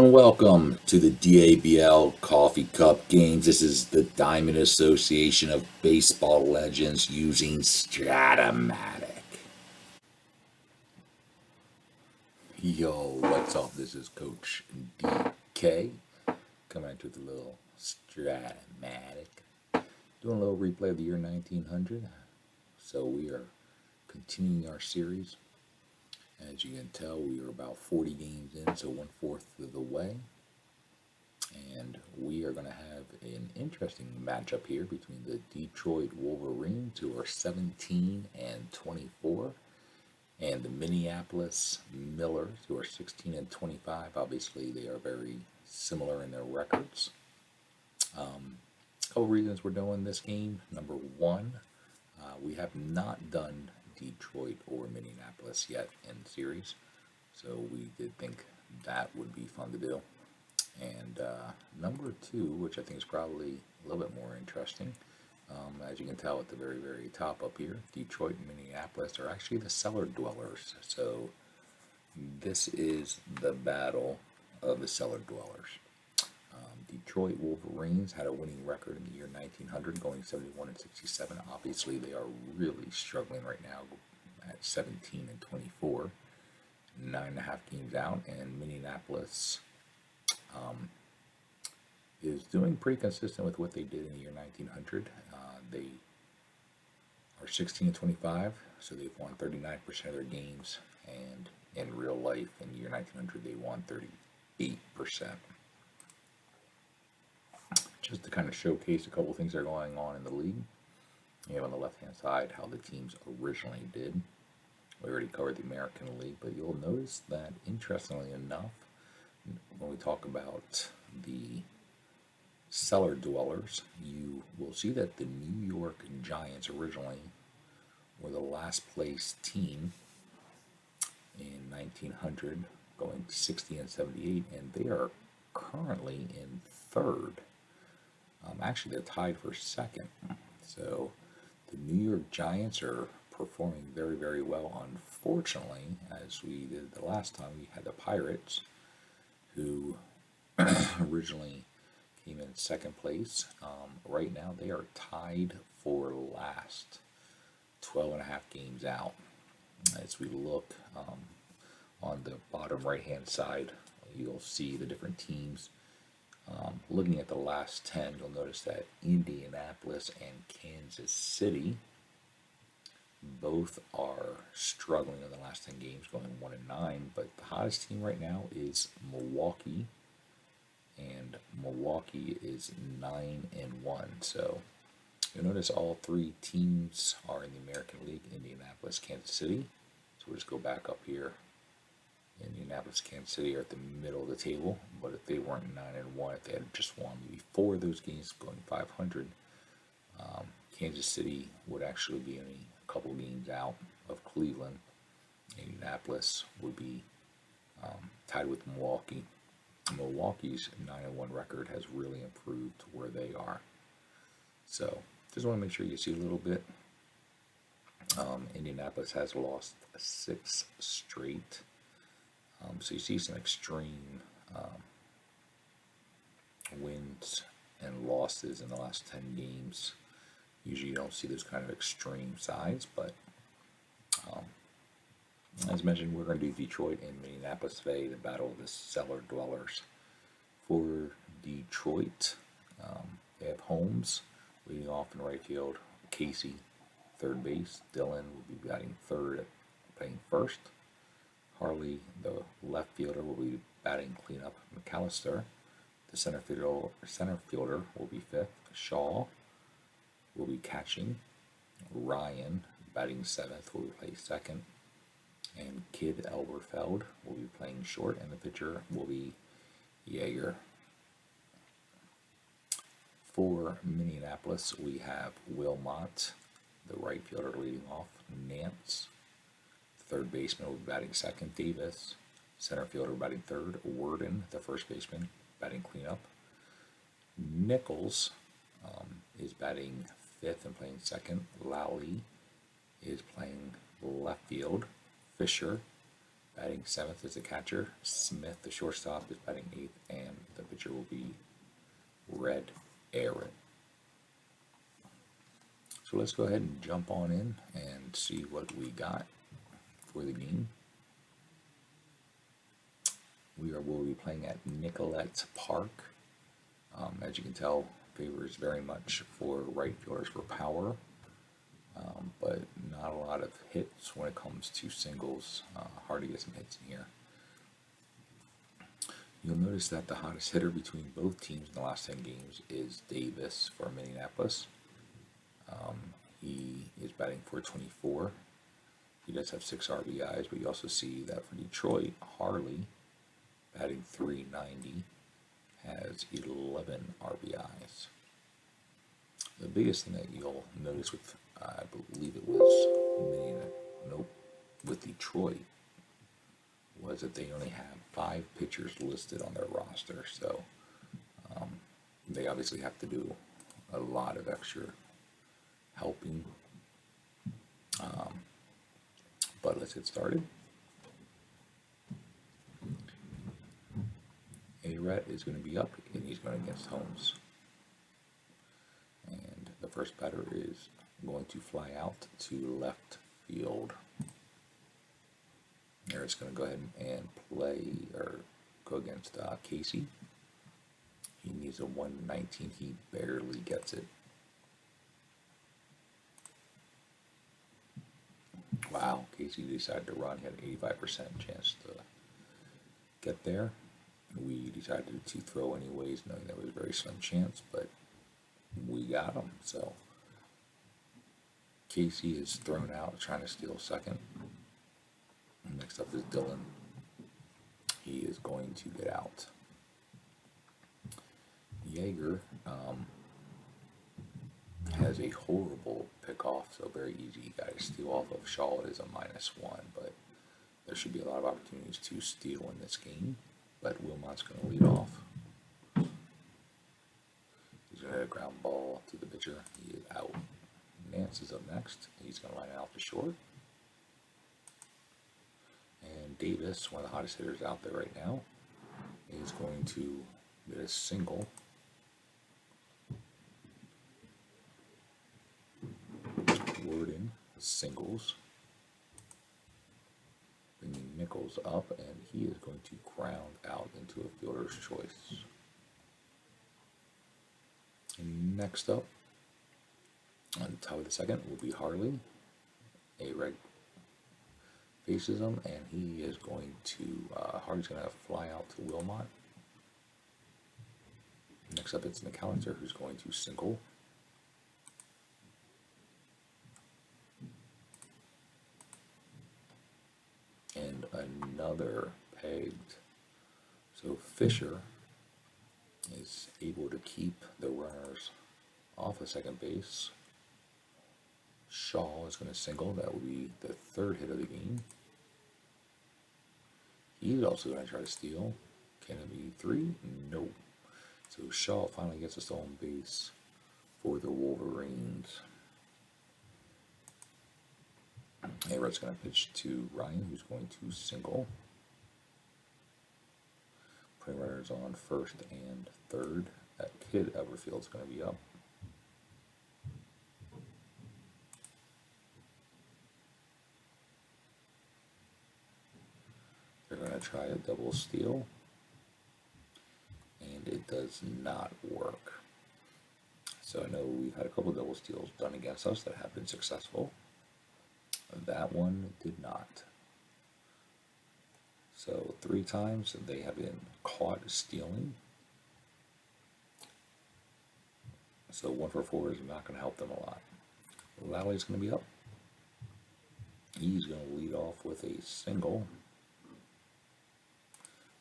and welcome to the DABL Coffee Cup Games. This is the Diamond Association of Baseball Legends using Strat-O-Matic. Yo, what's up? This is Coach DK coming into the little StratOmatic. Doing a little replay of the year 1900. So we are continuing our series. As you can tell, we are about 40 games in, so 1/4 of the way. And we are going to have an interesting matchup here between the Detroit Wolverines, who are 17-24, and the Minneapolis Millers, who are 16-25. Obviously, they are very similar in their records. A couple reasons we're doing this game. Number one, we have not done Detroit or Minneapolis yet in the series, so we did think that would be fun to do. And number two, which I think is probably a little bit more interesting, as you can tell at the very, very top up here, Detroit and Minneapolis are actually the Cellar Dwellers. So this is the battle of the Cellar Dwellers. Detroit Wolverines had a winning record in the year 1900, going 71-67. Obviously, they are really struggling right now at 17-24, 9.5 games out. And Minneapolis is doing pretty consistent with what they did in the year 1900. They are 16-25, so they've won 39% of their games. And in real life, in the year 1900, they won 38%. Just to kind of showcase a couple things that are going on in the league. You have on the left-hand side how the teams originally did. We already covered the American League, but you'll notice that, interestingly enough, when we talk about the Cellar Dwellers, you will see that the New York Giants originally were the last place team in 1900, going 60-78, and they are currently in third. Actually, they're tied for second. So the New York Giants are performing very, very well. Unfortunately, as we did the last time, we had the Pirates, who originally came in second place. Right now, they are tied for last, 12.5 games out. As we look on the bottom right-hand side, you'll see the different teams. Looking at the last 10, you'll notice that Indianapolis and Kansas City both are struggling in the last 10 games, going 1-9. But the hottest team right now is Milwaukee, and Milwaukee is 9-1. So you'll notice all three teams are in the American League: Indianapolis, Kansas City. So we'll just go back up here. Indianapolis, Kansas City are at the middle of the table, but if they weren't 9-1, if they had just won maybe 4 of those games, going 500, Kansas City would actually be only a couple games out of Cleveland. Indianapolis would be tied with Milwaukee. Milwaukee's 9-1 record has really improved to where they are. So just want to make sure you see a little bit. Indianapolis has lost 6 straight. So you see some extreme wins and losses in the last 10 games. Usually you don't see those kind of extreme sides, but as mentioned, we're going to do Detroit and Minneapolis today, the battle of the Cellar Dwellers. For Detroit, they have Holmes leading off in right field, Casey third base, Dillon will be batting third, playing first. Harley, the left fielder, will be batting cleanup. McAllister, the center fielder, will be fifth. Shaw will be catching. Ryan, batting seventh, will play second. And Kid Elberfeld will be playing short, and the pitcher will be Yeager. For Minneapolis, we have Wilmot, the right fielder, leading off. Nance, third baseman, will be batting second. Davis, center fielder, batting third. Worden, the first baseman, batting cleanup. Nichols is batting fifth and playing second. Lowry is playing left field. Fisher, Batting 7th is the catcher. Smith, the shortstop, is batting 8th, and the pitcher will be Red Aaron. So let's go ahead and jump on in and see what we got for the game. Will be playing at Nicollet's Park. As you can tell, favors very much for right fielders for power, but not a lot of hits when it comes to singles. Hard to get some hits in here. You'll notice that the hottest hitter between both teams in the last 10 games is Davis for Minneapolis. He is batting .424. He does have 6 RBIs, but you also see that for Detroit, Harley, batting .390, has 11 RBIs. The biggest thing that you'll notice with, I believe it was with Detroit, was that they only have 5 pitchers listed on their roster, so they obviously have to do a lot of extra helping. But let's get started. A-Ret is going to be up, and he's going against Holmes. And the first batter is going to fly out to left field. Eric's going to go ahead and go against Casey. He needs a 119. He barely gets it. Wow, Casey decided to run. He had an 85% chance to get there. We decided to throw anyways, knowing there was a very slim chance, but we got him. So Casey is thrown out trying to steal second. Next up is Dylan. He is going to get out. Yeager has a horrible pickoff, so very easy guy to steal off of. Shaw is a -1, but there should be a lot of opportunities to steal in this game. But Wilmot's going to lead off. He's going to hit a ground ball to the pitcher. He is out. Nance is up next. He's going to line out to short. And Davis, one of the hottest hitters out there right now, is going to get a single. Worden singles. Bringing Nichols up, and he is going to ground out into a fielder's choice. And next up, on the top of the second, will be Harley. A-Ret faces him, and he is going to, Harley's going to fly out to Wilmot. Next up, it's McAllister, who's going to single. And another pegged. So Fisher is able to keep the runners off of second base. Shaw is going to single. That will be the 3rd hit of the game. He's also going to try to steal. Can it be 3? No. So Shaw finally gets a stolen base for the Wolverines. A-Ret's going to pitch to Ryan, who's going to single. Putting runners on 1st and 3rd. That kid Elberfeld's going to be up. They're going to try a double steal, and it does not work. So I know we've had a couple double steals done against us that have been successful. That one did not. So 3 times they have been caught stealing. So 1 for 4 is not going to help them a lot. Lally's going to be up. He's going to lead off with a single.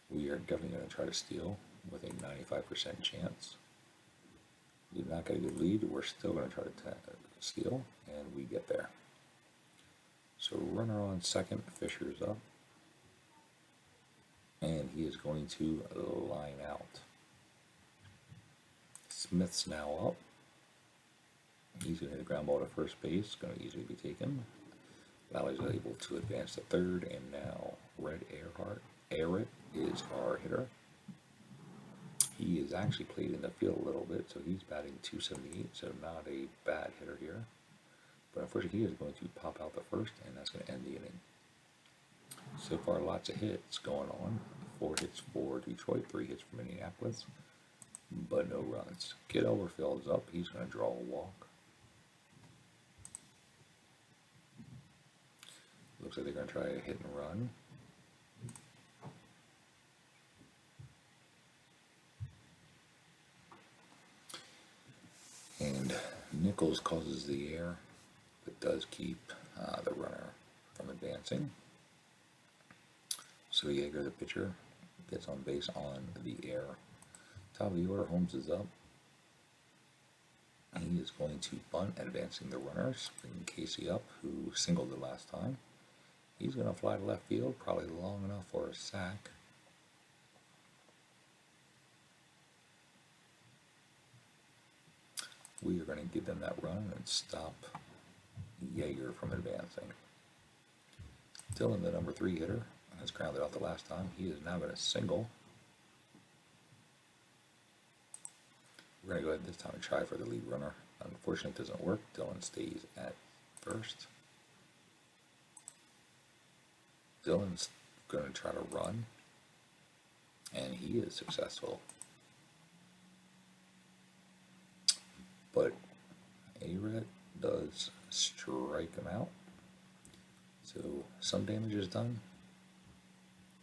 We are definitely going to try to steal with a 95% chance. We did not get a good lead. We're still going to try to steal, and we get there. So runner on second, Fisher's up. And he is going to line out. Smith's now up. He's going to hit a ground ball to first base. Going to easily be taken. Lally's able to advance to 3rd, and now Red Airheart is our hitter. He is actually played in the field a little bit, so he's batting .278, so not a bad hitter here. But unfortunately, he is going to pop out the first, and that's going to end the inning. So far, lots of hits going on. 4 hits for Detroit, 3 hits for Minneapolis, but no runs. Kid Elberfeld's up. He's going to draw a walk. Looks like they're going to try a hit and run. And Nichols causes the error, but does keep the runner from advancing. So Yeager, the pitcher, gets on base on the error. Top of the order, Holmes is up. He is going to bunt, advancing the runners, bringing Casey up, who singled the last time. He's going to fly to left field, probably long enough for a sack. We are going to give them that run and stop Yeager from advancing. Dylan, the number 3 hitter, has grounded out the last time. He is now going to single. We're going to go ahead this time and try for the lead runner. Unfortunately, it doesn't work. Dylan stays at first. Dylan's going to try to run, and he is successful. But Ared does strike him out. So some damage is done.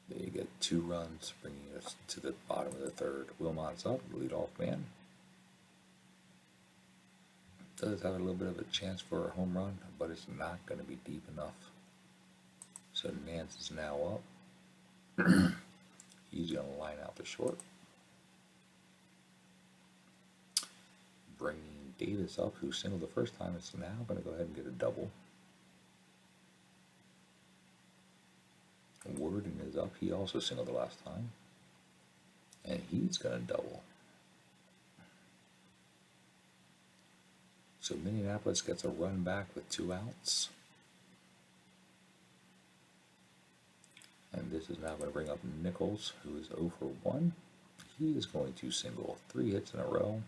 They get 2 runs, bringing us to the bottom of the third. Wilmot's up, leadoff man. Does have a little bit of a chance for a home run, but it's not going to be deep enough. So Nance is now up. He's going to line out the short. Bringing Davis up, who singled the first time, is now going to go ahead and get a double. Worden is up. He also singled the last time. And he's going to double. So Minneapolis gets a run back with 2 outs. And this is now going to bring up Nichols, who is 0 for 1. He is going to single 3 hits in a row.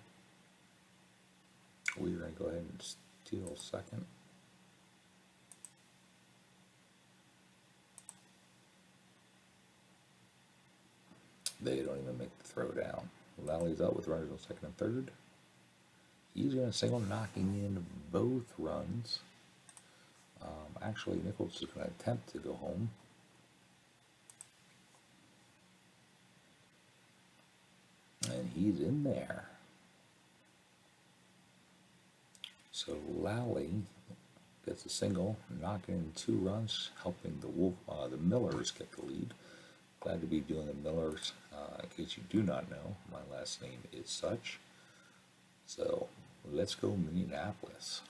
We're going to go ahead and steal second. They don't even make the throw down. Lally's up with runners on second and third. He's going to single, knocking in both runs. Actually, Nichols is going to attempt to go home. And he's in there. So Lally gets a single, knocking in 2 runs, helping the Millers get the lead. Glad to be doing the Millers. In case you do not know, my last name is such. So let's go Minneapolis.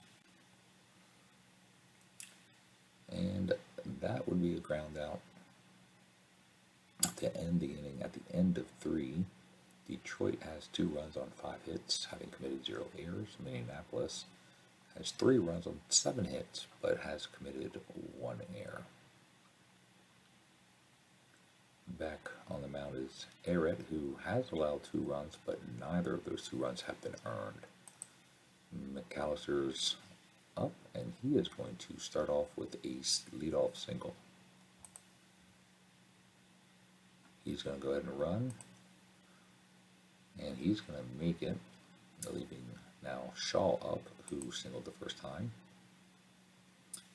And that would be a ground out to end the inning. At the end of 3, Detroit has 2 runs on 5 hits, having committed 0 errors. Minneapolis has 3 runs on 7 hits, but has committed 1 error. Back on the mound is Ared, who has allowed 2 runs, but neither of those 2 runs have been earned. McAllister's up, and he is going to start off with a leadoff single. He's going to go ahead and run, and he's going to make it, leaving now Shaw up, who singled the first time.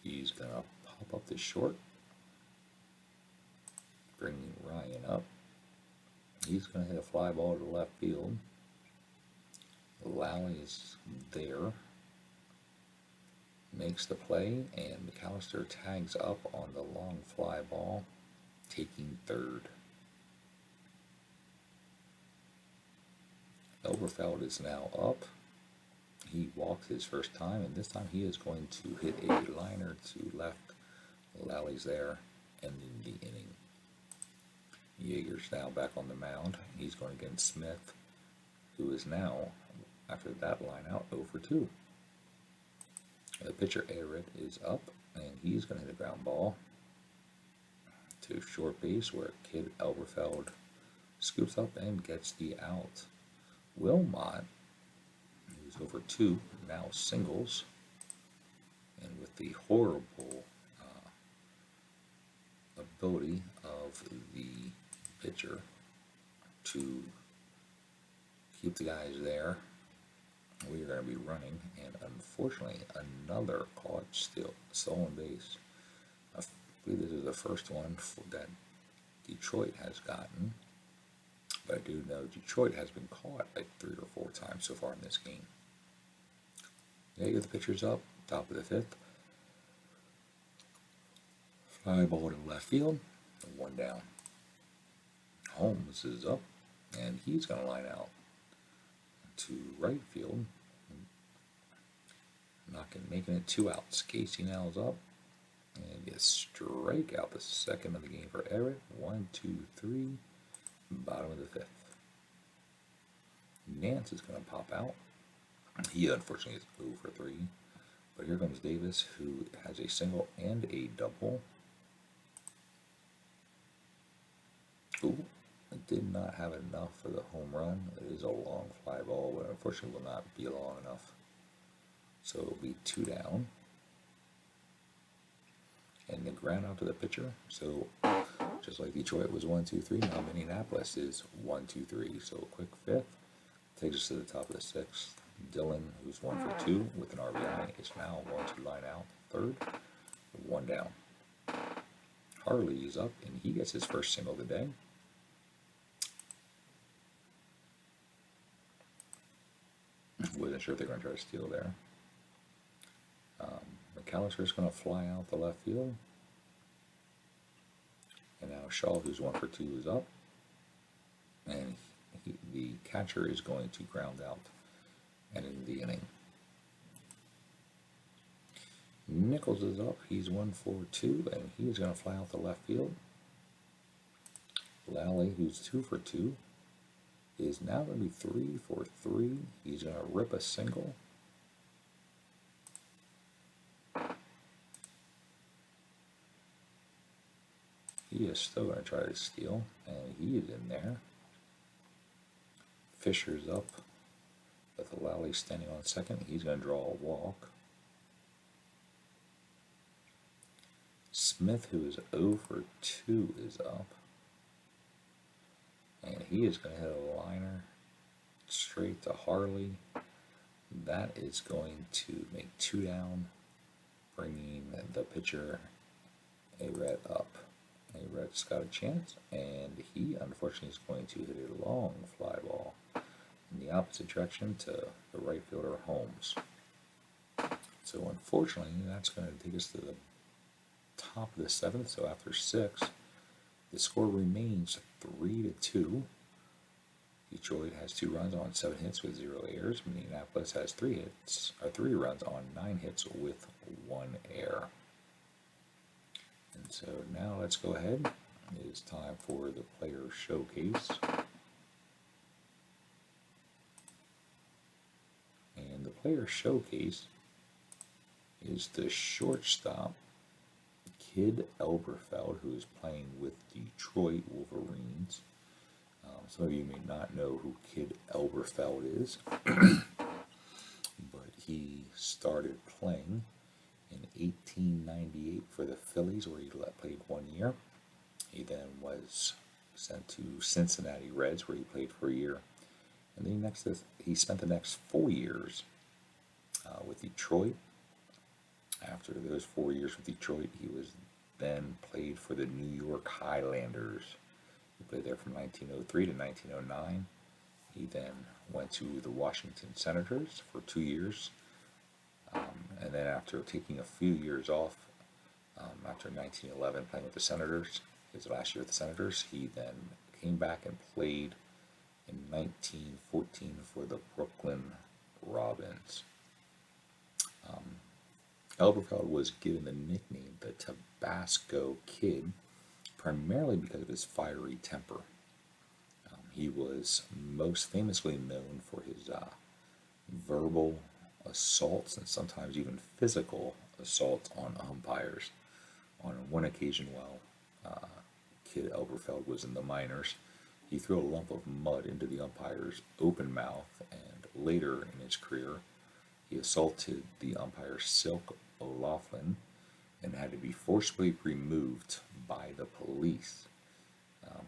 He's going to pop up the short, bringing Ryan up. He's going to hit a fly ball to left field. Lally is there, makes the play, and McAllister tags up on the long fly ball, taking third. Elberfeld is now up. He walked his first time, and this time he is going to hit a liner to left. Lally's there, ending the inning. Yeager's now back on the mound. He's going against Smith, who is now, after that line out, 0 for 2. The pitcher, Ared, is up, and he's going to hit a ground ball to to short base where Kid Elberfeld scoops up and gets the out. Wilmot, who's over 2, now singles, and with the horrible ability of the pitcher to keep the guys there, we are going to be running, and unfortunately another caught stolen base. I believe this is the first one that Detroit has gotten, but I do know Detroit has been caught like 3 or 4 times so far in this game. Yeah, you get the pitchers up, top of the 5th. Fly ball to left field, 1 down. Holmes is up, and he's going to line out to right field, making it 2 outs. Casey now is up, and you strike out the second of the game for Eric. 1, 2, 3, bottom of the 5th. Nance is going to pop out. He unfortunately is 0 for 3, but here comes Davis, who has a single and a double. Ooh, it did not have enough for the home run. It is a long fly ball, but unfortunately will not be long enough. So it'll be 2 down. And the ground out to the pitcher. So just like Detroit was 1, 2, 3, now Minneapolis is 1, 2, 3. So a quick 5th takes us to the top of the 6th. Dylan, who's 1 for 2 with an RBI, is now going to line out 3rd, 1 down. Harley is up, and he gets his first single of the day. Wasn't sure if they're going to try to steal there. McAllister's going to fly out the left field. And now Shaw, who's 1 for 2, is up. And the catcher is going to ground out and in the inning. Nichols is up. He's 1 for 2, and he's going to fly out the left field. Lally, who's 2 for 2, is now going to be 3 for 3. He's going to rip a single. He is still going to try to steal, and he is in there. Fisher's up with Lally standing on second. He's going to draw a walk. Smith, who is 0 for 2, is up. And he is going to hit a liner straight to Harley. That is going to make 2 down, bringing the pitcher, A-Red, up. A-Red's got a chance, and he unfortunately is going to hit a long fly ball in the opposite direction to the right fielder, Holmes. So unfortunately, that's going to take us to the top of the 7th. So after 6, the score remains 3-2. Detroit has 2 runs on 7 hits with 0 errors. Minneapolis has 3 runs on 9 hits with 1 error. And so now let's go ahead. It is time for the player showcase. And the player showcase is the shortstop, Kid Elberfeld, who is playing with Detroit Wolverines. Some of you may not know who Kid Elberfeld is, but he started playing in 1898 for the Phillies, where he played 1 year. He then was sent to Cincinnati Reds, where he played for a year. And then he spent the next 4 years with Detroit. After those 4 years with Detroit, he was then played for the New York Highlanders. He played there from 1903 to 1909. He then went to the Washington Senators for 2 years. And then after taking a few years off, after 1911 playing with the Senators, his last year with the Senators, he then came back and played in 1914 for the Brooklyn Robins. Elberfeld was given the nickname the Tabasco Kid, primarily because of his fiery temper. He was most famously known for his verbal assaults and sometimes even physical assaults on umpires. On one occasion, while Kid Elberfeld was in the minors, he threw a lump of mud into the umpire's open mouth, and later in his career, he assaulted the umpire Silk O'Laughlin and had to be forcibly removed by the police.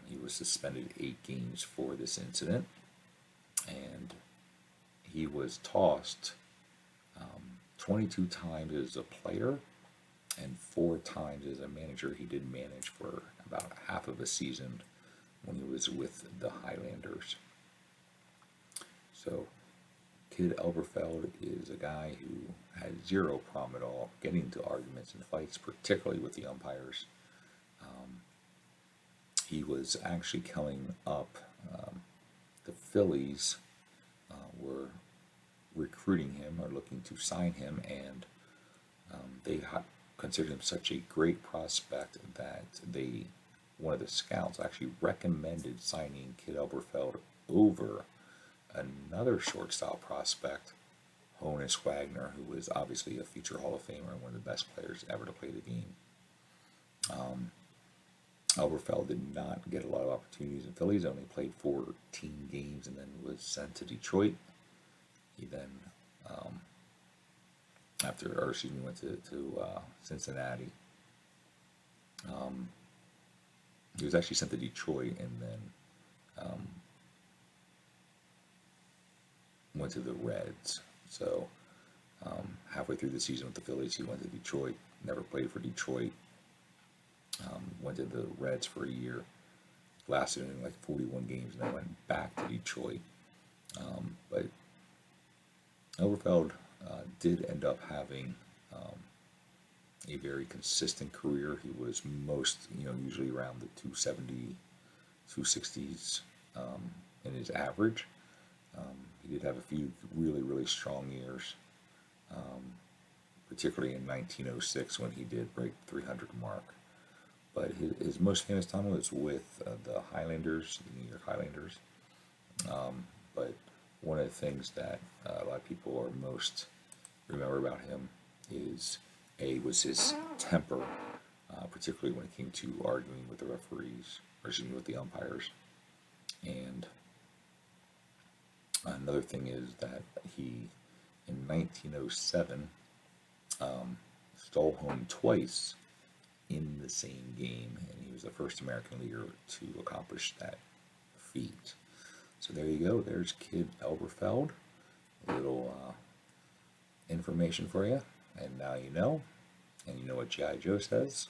He was suspended 8 games for this incident, and he was tossed 22 times as a player and 4 times as a manager. He did manage for about half of a season when he was with the Highlanders. So Kid Elberfeld is a guy who had zero problem at all getting into arguments and fights, particularly with the umpires. He was actually coming up. The Phillies were recruiting him or looking to sign him, and they considered him such a great prospect that one of the scouts actually recommended signing Kid Elberfeld over another shortstop prospect, Honus Wagner, who was obviously a future Hall of Famer and one of the best players ever to play the game. Elberfeld did not get a lot of opportunities in Phillies, only played 14 games and then was sent to Detroit. He then, went to Cincinnati. He was actually sent to Detroit and then went to the Reds. So halfway through the season with the Phillies, he went to Detroit. Never played for Detroit. Went to the Reds for a year. Lasted in like 41 games, and then went back to Detroit. But Elberfeld did end up having a very consistent career. He was usually around the 270, 260s in his average. He did have a few really, really strong years, particularly in 1906 when he did break the 300 mark. But his most famous time was with the Highlanders, the New York Highlanders. But one of the things that a lot of people are most remember about him was his temper, particularly when it came to arguing with the referees, or with the umpires. And another thing is that he, in 1907, stole home twice in the same game, and he was the first American leaguer to accomplish that feat. So there you go. There's Kid Elberfeld. A little information for you, and now you know. And you know what G.I. Joe says: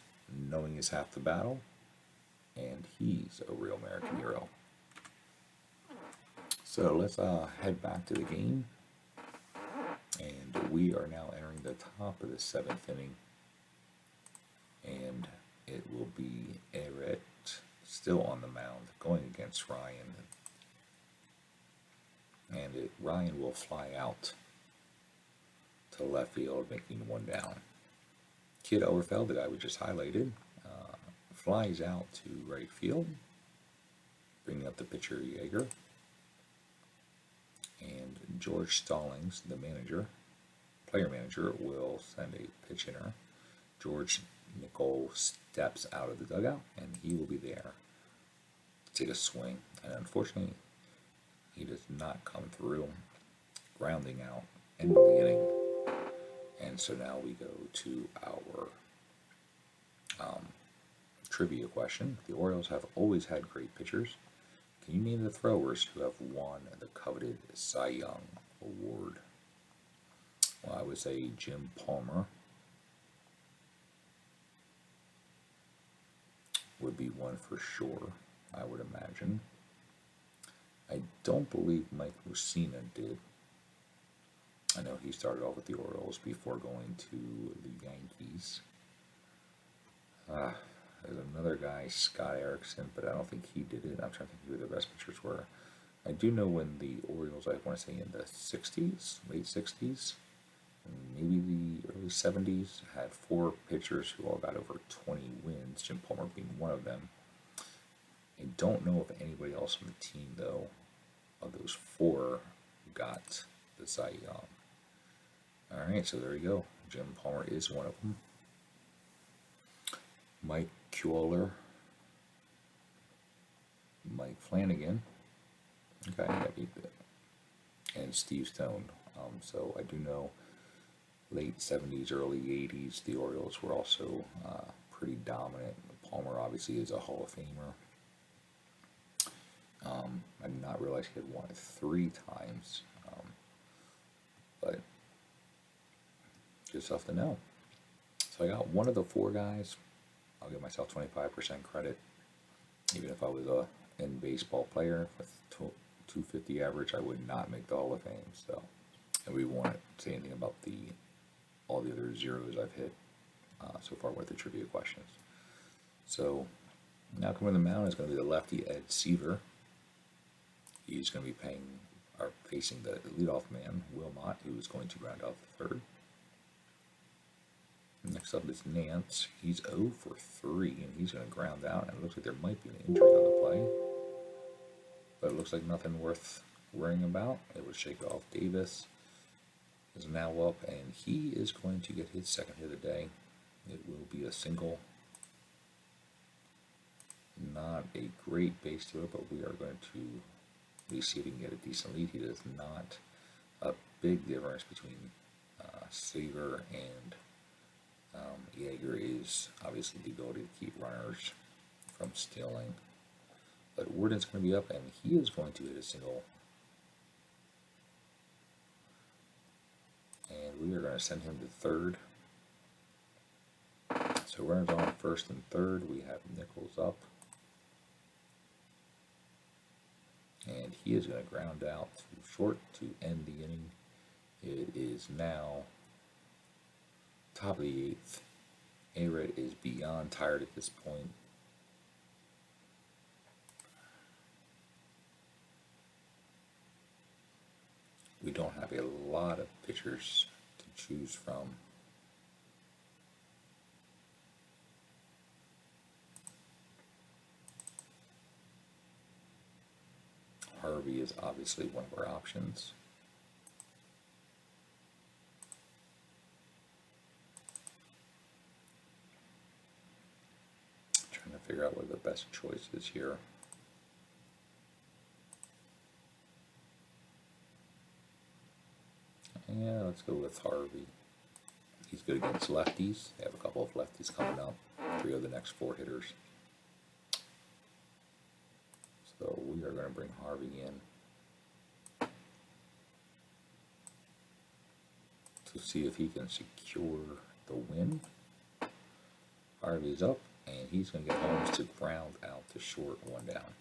knowing is half the battle, and he's a real American hero. So let's head back to the game, and we are now entering the top of the 7th inning. And it will be Everett still on the mound going against Ryan. And Ryan will fly out to left field, making 1 down. Kid Elberfeld, the guy we just highlighted, flies out to right field, bringing up the pitcher Yeager. And George Stallings, the player manager, will send a pitch hitter. George Nicole steps out of the dugout, and he will be there to take a swing. And unfortunately, he does not come through, grounding out, end of the inning. And so now we go to our trivia question. The Orioles have always had great pitchers. Can you name the throwers who have won the coveted Cy Young Award? Well, I would say Jim Palmer would be one for sure, I would imagine. I don't believe Mike Mussina did. I know he started off with the Orioles before going to the Yankees. There's another guy, Scott Erickson, but I don't think he did it. I'm trying to think who the best pitchers were. I do know when the Orioles, I want to say in the 60s, late 60s, maybe the early 70s, had 4 pitchers who all got over 20 wins, Jim Palmer being one of them. I don't know if anybody else on the team, though, of those 4 got the Cy Young. All right, so there you go. Jim Palmer is one of them. Mike Cuellar Mike Flanagan. Okay, that beat it. And Steve Stone. So I do know late 70s, early 80s, the Orioles were also pretty dominant. Palmer obviously is a Hall of Famer. I did not realize he had won it 3 times, but good stuff to know. So I got one of the 4 guys. I'll give myself 25% credit, even if I was a in baseball player with 250 average, I would not make the Hall of Fame. So, and we won't say anything about all the other zeros I've hit so far with the trivia questions. So now coming to the mound is going to be the lefty Ed Seaver. He's going to be facing the leadoff man, Wilmot, who is going to ground out the third. Next up is Nance. He's 0 for 3, and he's going to ground out, and it looks like there might be an injury on the play. But it looks like nothing worth worrying about. It would shake off. Davis is now up, and he is going to get his second hit of the day. It will be a single. Not a great base to it, but we are going to at least see if he can get a decent lead. He does not. A big difference between Seaver and Yeager is obviously the ability to keep runners from stealing. But Warden's going to be up, and he is going to hit a single. And we are going to send him to third. So runners on first and third. We have Nichols up. And he is going to ground out to short to end the inning. It is now top of the 8th. A-Red is beyond tired at this point. We don't have a lot of pitchers to choose from. Harvey is obviously one of our options. Trying to figure out what the best choice is here. Yeah, let's go with Harvey. He's good against lefties. They have a couple of lefties coming up. 3 of the next 4 hitters. So we are going to bring Harvey in to see if he can secure the win. Harvey's up, and he's going to get Holmes to ground out to short, 1 down.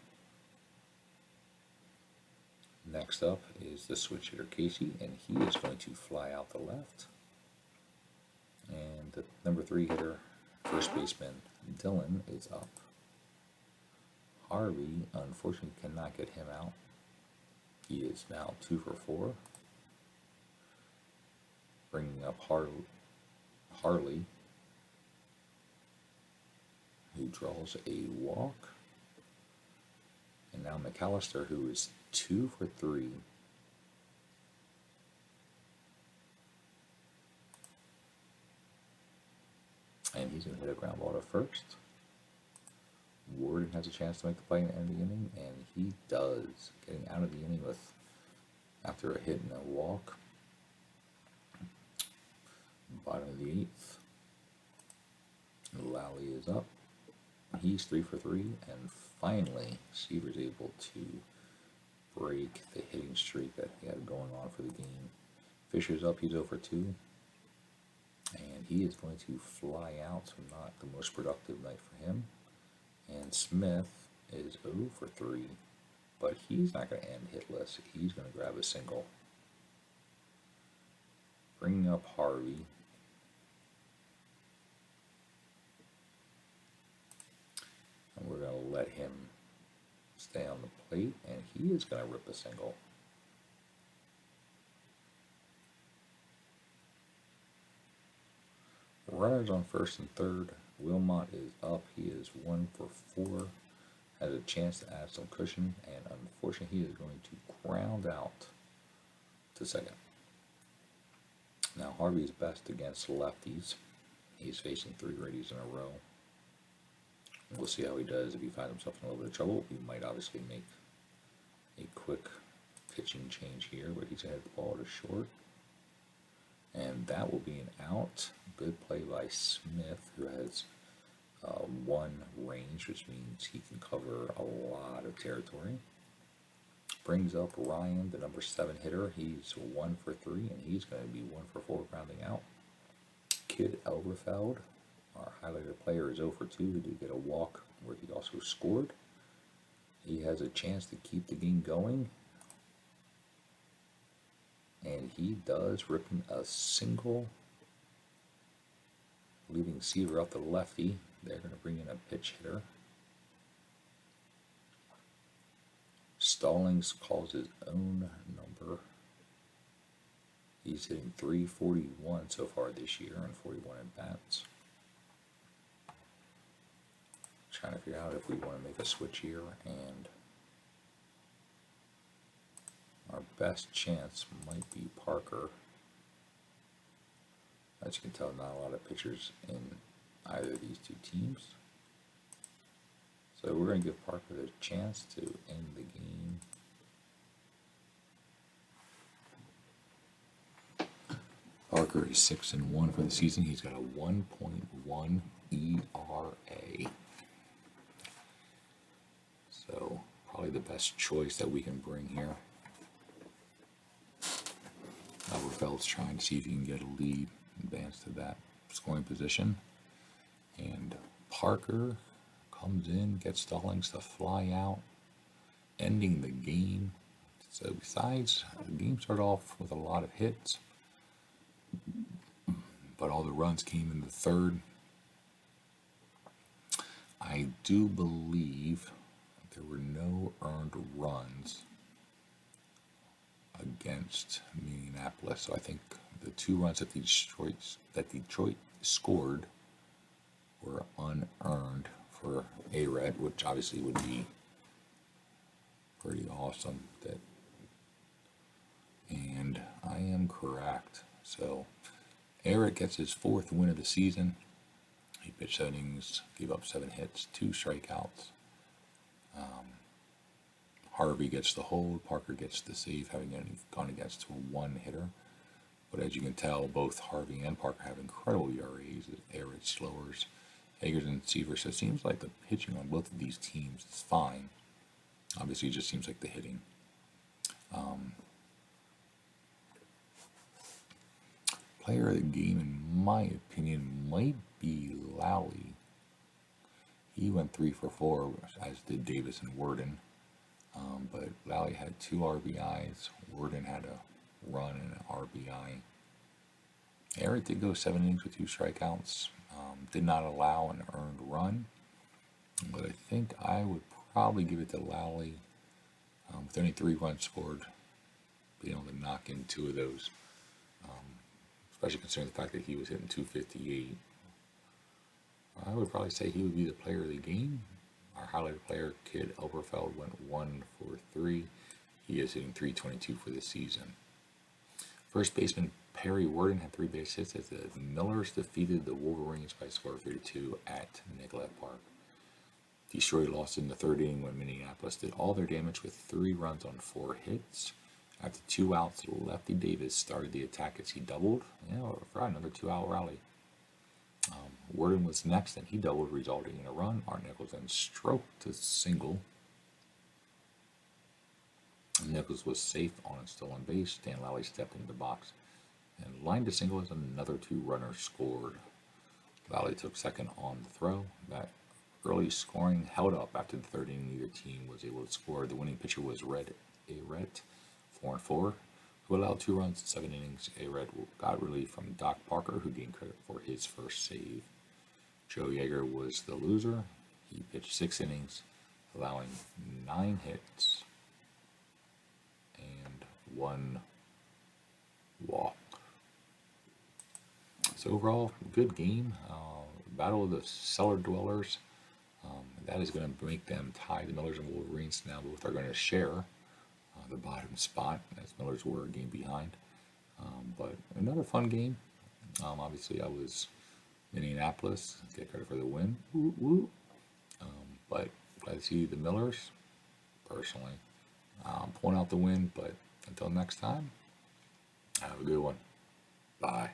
Next up is the switch hitter Casey, and he is going to fly out the left. And the number 3 hitter, first baseman Dylan, is up. Harvey, unfortunately, cannot get him out. He is now 2 for 4. Bringing up Harley, who draws a walk. And now McAllister, who is 2 for 3. And he's going to hit a ground ball to first. Warden has a chance to make the play in the end of the inning, and he does, getting out of the inning after a hit and a walk. Bottom of the 8th. Lally is up. He's 3 for 3, and finally, Seaver's able to break the hitting streak that he had going on for the game. Fisher's up, he's 0 for 2, and he is going to fly out, so not the most productive night for him. And Smith is 0 for 3, but he's not going to end hitless. He's going to grab a single. Bringing up Harvey. And we're going to let him stay on the plate, and he is going to rip a single. Runners on first and third. Wilmot is up. He is 1 for 4. Has a chance to add some cushion, and unfortunately he is going to ground out to second. Now Harvey's best against lefties. He's facing 3 righties in a row. We'll see how he does. If he finds himself in a little bit of trouble, we might obviously make a quick pitching change here, but he's going to hit the ball to short. And that will be an out. Good play by Smith, who has 1 range, which means he can cover a lot of territory. Brings up Ryan, the number 7 hitter. He's 1 for 3, and he's going to be 1 for 4 grounding out. Kid Elberfeld, our highlighted player, is 0 for 2. He did get a walk where he also scored. He has a chance to keep the game going. And he does, ripping a single, leaving Seaver out the lefty. They're going to bring in a pitch hitter. Stallings calls his own number. He's hitting .341 so far this year and 41 at-bats. Trying to figure out if we want to make a switch here, and our best chance might be Parker. As you can tell, not a lot of pitchers in either of these two teams. So we're going to give Parker the chance to end the game. Parker is 6-1 for the season. He's got a 1.1 ERA. So probably the best choice that we can bring here. Elberfeld's trying to see if he can get a lead, advance to that scoring position. And Parker comes in, gets Stallings to fly out, ending the game. So besides, the game started off with a lot of hits, but all the runs came in the third. I do believe there were no earned runs against Minneapolis, so I think the 2 runs that Detroit scored were unearned for A-Red, which obviously would be pretty awesome. And I am correct. So A-Red gets his 4th win of the season. He pitched 7 innings, gave up 7 hits, 2 strikeouts. Harvey gets the hold, Parker gets the save, having gone against 1 hitter. But as you can tell, both Harvey and Parker have incredible ERAs. A-Red slowers, Eggers and Seaver. So it seems like the pitching on both of these teams is fine. Obviously, it just seems like the hitting. Player of the game, in my opinion, might be Lally. He went 3 for 4, as did Davis and Worden. But Lally had 2 RBIs. Worden had a run and an RBI. Eric did go 7 innings with 2 strikeouts. Did not allow an earned run. But I think I would probably give it to Lally. With only 3 runs scored, being able to knock in 2 of those. Especially considering the fact that he was hitting .258. I would probably say he would be the player of the game. Our highlighted player, Kid Elberfeld, went 1 for 3. He is hitting .322 for the season. First baseman Perry Worden had 3 base hits as the Millers defeated the Wolverines by a score of 3-2 at Nicollet Park. Detroit lost in the 3rd inning when Minneapolis did all their damage with 3 runs on 4 hits. After 2 outs, Lefty Davis started the attack as he doubled. For another 2-out rally. Worden was next, and he doubled, resulting in a run. Art Nichols then stroked to single. Nichols was safe on and still on base. Dan Lally stepped into the box and lined to single as another 2 runners scored. Lally took second on the throw. That early scoring held up after the 3rd inning. Neither team was able to score. The winning pitcher was Red A-Ret, 4-4, who allowed 2 runs in 7 innings. A-Red got relief from Doc Parker, who gained credit for his first save. Joe Yeager was the loser. He pitched 6 innings, allowing 9 hits and 1 walk. So overall, good game. Battle of the Cellar Dwellers. That is going to make them tie the Millers and Wolverines. Now both are going to share the bottom spot, as Millers were a game behind. But another fun game. Obviously, I was Minneapolis. Get credit for the win. Woo, woo. I see the Millers, personally, pulling out the win. But until next time, have a good one. Bye.